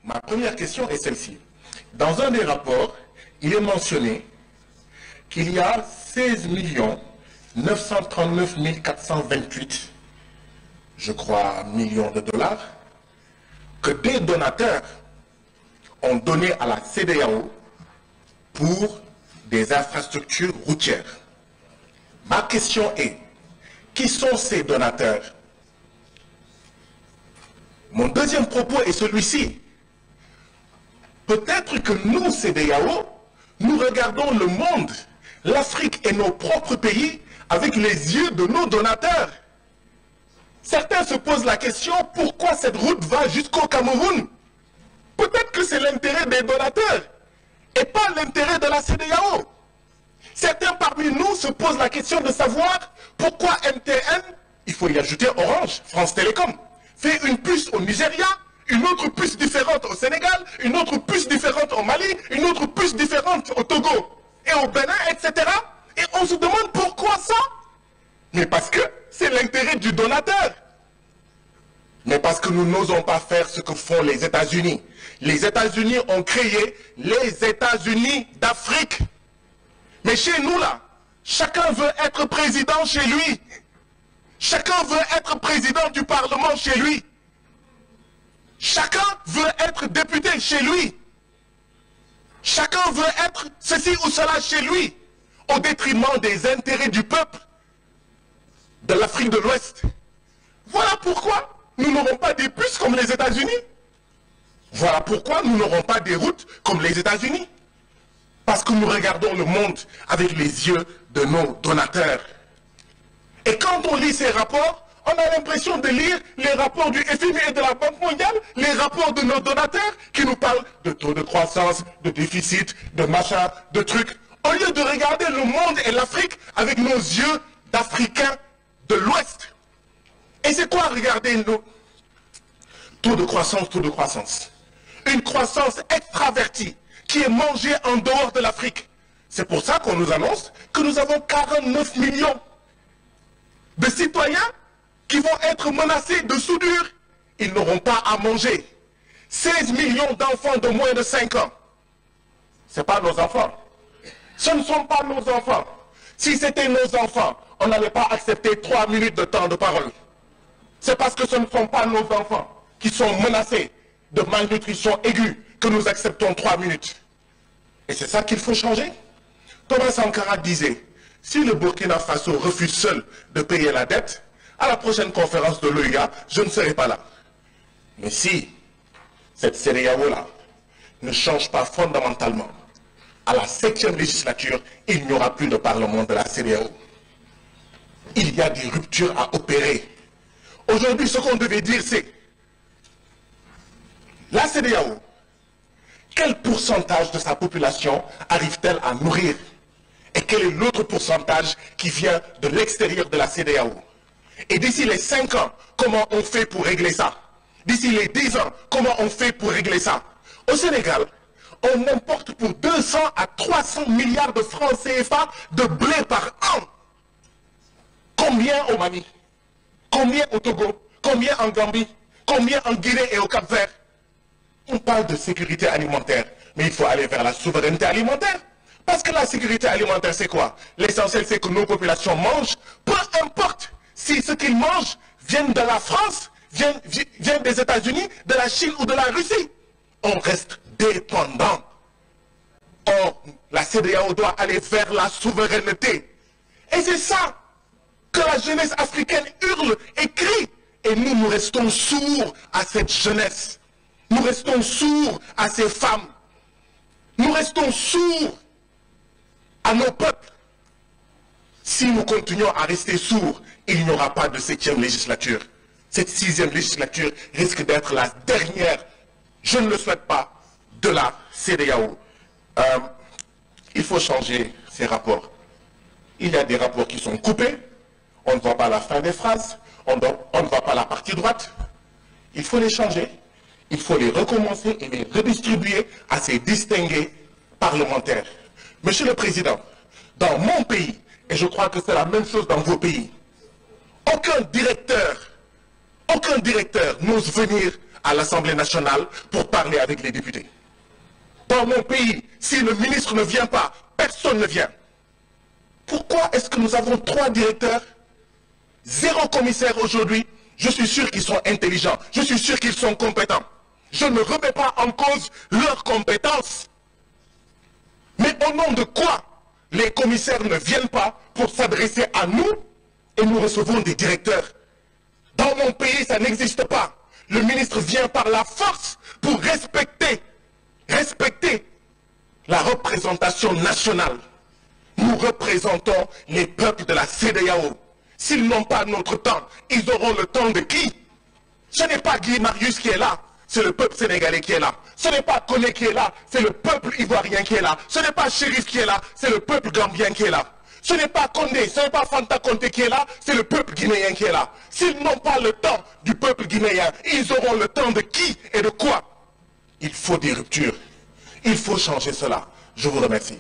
Ma première question est celle-ci. Dans un des rapports, il est mentionné qu'il y a 16 939 428, je crois, millions de dollars, que des donateurs ont donné à la CEDEAO pour des infrastructures routières. Ma question est, qui sont ces donateurs? Mon deuxième propos est celui-ci. Peut-être que nous, CEDEAO, nous regardons le monde, l'Afrique et nos propres pays avec les yeux de nos donateurs. Certains se posent la question, pourquoi cette route va jusqu'au Cameroun? Peut-être que c'est l'intérêt des donateurs et pas l'intérêt de la CEDEAO. Certains parmi nous se posent la question de savoir pourquoi MTN, il faut y ajouter Orange, France Télécom, fait une puce au Nigeria, une autre puce différente au Sénégal, une autre puce différente au Mali, une autre puce différente au Togo et au Bénin, etc. Et on se demande pourquoi ça? Mais parce que c'est l'intérêt du donateur. Mais parce que nous n'osons pas faire ce que font les États-Unis. Les États-Unis ont créé les États-Unis d'Afrique. Mais chez nous là, chacun veut être président chez lui. Chacun veut être président du Parlement chez lui. Chacun veut être député chez lui. Chacun veut être ceci ou cela chez lui, au détriment des intérêts du peuple de l'Afrique de l'Ouest. Voilà pourquoi nous n'aurons pas des puces comme les États-Unis. Voilà pourquoi nous n'aurons pas des routes comme les États-Unis. Parce que nous regardons le monde avec les yeux de nos donateurs. Et quand on lit ces rapports, on a l'impression de lire les rapports du FMI et de la Banque mondiale, les rapports de nos donateurs qui nous parlent de taux de croissance, de déficit, de machin, de trucs, au lieu de regarder le monde et l'Afrique avec nos yeux d'Africains de l'Ouest. Et c'est quoi regarder nos taux de croissance, taux de croissance? Une croissance extravertie qui est mangée en dehors de l'Afrique. C'est pour ça qu'on nous annonce que nous avons 49 millions de citoyens qui vont être menacés de soudure. Ils n'auront pas à manger. 16 millions d'enfants de moins de 5 ans. Ce n'est pas nos enfants. Ce ne sont pas nos enfants. Si c'était nos enfants, on n'allait pas accepter 3 minutes de temps de parole. C'est parce que ce ne sont pas nos enfants qui sont menacés de malnutrition aiguë que nous acceptons 3 minutes. Et c'est ça qu'il faut changer. Thomas Sankara disait, si le Burkina Faso refuse seul de payer la dette, à la prochaine conférence de l'OIA, je ne serai pas là. Mais si cette CEDEAO-là ne change pas fondamentalement, à la 7e législature, il n'y aura plus de parlement de la CEDEAO. Il y a des ruptures à opérer. Aujourd'hui, ce qu'on devait dire, c'est la CEDEAO, quel pourcentage de sa population arrive-t-elle à nourrir? Et quel est l'autre pourcentage qui vient de l'extérieur de la CEDEAO? Et d'ici les 5 ans, comment on fait pour régler ça? D'ici les 10 ans, comment on fait pour régler ça? Au Sénégal, on importe pour 200 à 300 milliards de francs CFA de blé par an. Combien au Mali? Combien au Togo? Combien en Gambie? Combien en Guinée et au Cap-Vert? On parle de sécurité alimentaire, mais il faut aller vers la souveraineté alimentaire. Parce que la sécurité alimentaire, c'est quoi? L'essentiel, c'est que nos populations mangent, peu importe si ce qu'ils mangent viennent de la France, viennent des États-Unis, de la Chine ou de la Russie. On reste dépendant. Or, la CEDEAO doit aller vers la souveraineté. Et c'est ça que la jeunesse africaine hurle et crie. Et nous, nous restons sourds à cette jeunesse. Nous restons sourds à ces femmes. Nous restons sourds à nos peuples. Si nous continuons à rester sourds, il n'y aura pas de 7e législature. Cette 6e législature risque d'être la dernière, je ne le souhaite pas, de la CEDEAO. Il faut changer ces rapports. Il y a des rapports qui sont coupés, on ne voit pas la fin des phrases, on ne voit pas la partie droite. Il faut les changer, il faut les recommencer et les redistribuer à ces distingués parlementaires. Monsieur le Président, dans mon pays, et je crois que c'est la même chose dans vos pays, aucun directeur n'ose venir à l'Assemblée nationale pour parler avec les députés. Dans mon pays, si le ministre ne vient pas, personne ne vient. Pourquoi est-ce que nous avons 3 directeurs, 0 commissaire aujourd'hui? Je suis sûr qu'ils sont intelligents, je suis sûr qu'ils sont compétents. Je ne remets pas en cause leurs compétences. Mais au nom de quoi les commissaires ne viennent pas pour s'adresser à nous et nous recevons des directeurs? Dans mon pays, ça n'existe pas. Le ministre vient par la force pour respecter la représentation nationale. Nous représentons les peuples de la CEDEAO. S'ils n'ont pas notre temps, ils auront le temps de qui? Ce n'est pas Guy Marius qui est là, c'est le peuple sénégalais qui est là. Ce n'est pas Koné qui est là, c'est le peuple ivoirien qui est là. Ce n'est pas Chérif qui est là, c'est le peuple gambien qui est là. Ce n'est pas Condé, ce n'est pas Fanta Conté qui est là, c'est le peuple guinéen qui est là. S'ils n'ont pas le temps du peuple guinéen, ils auront le temps de qui et de quoi? Il faut des ruptures. Il faut changer cela. Je vous remercie.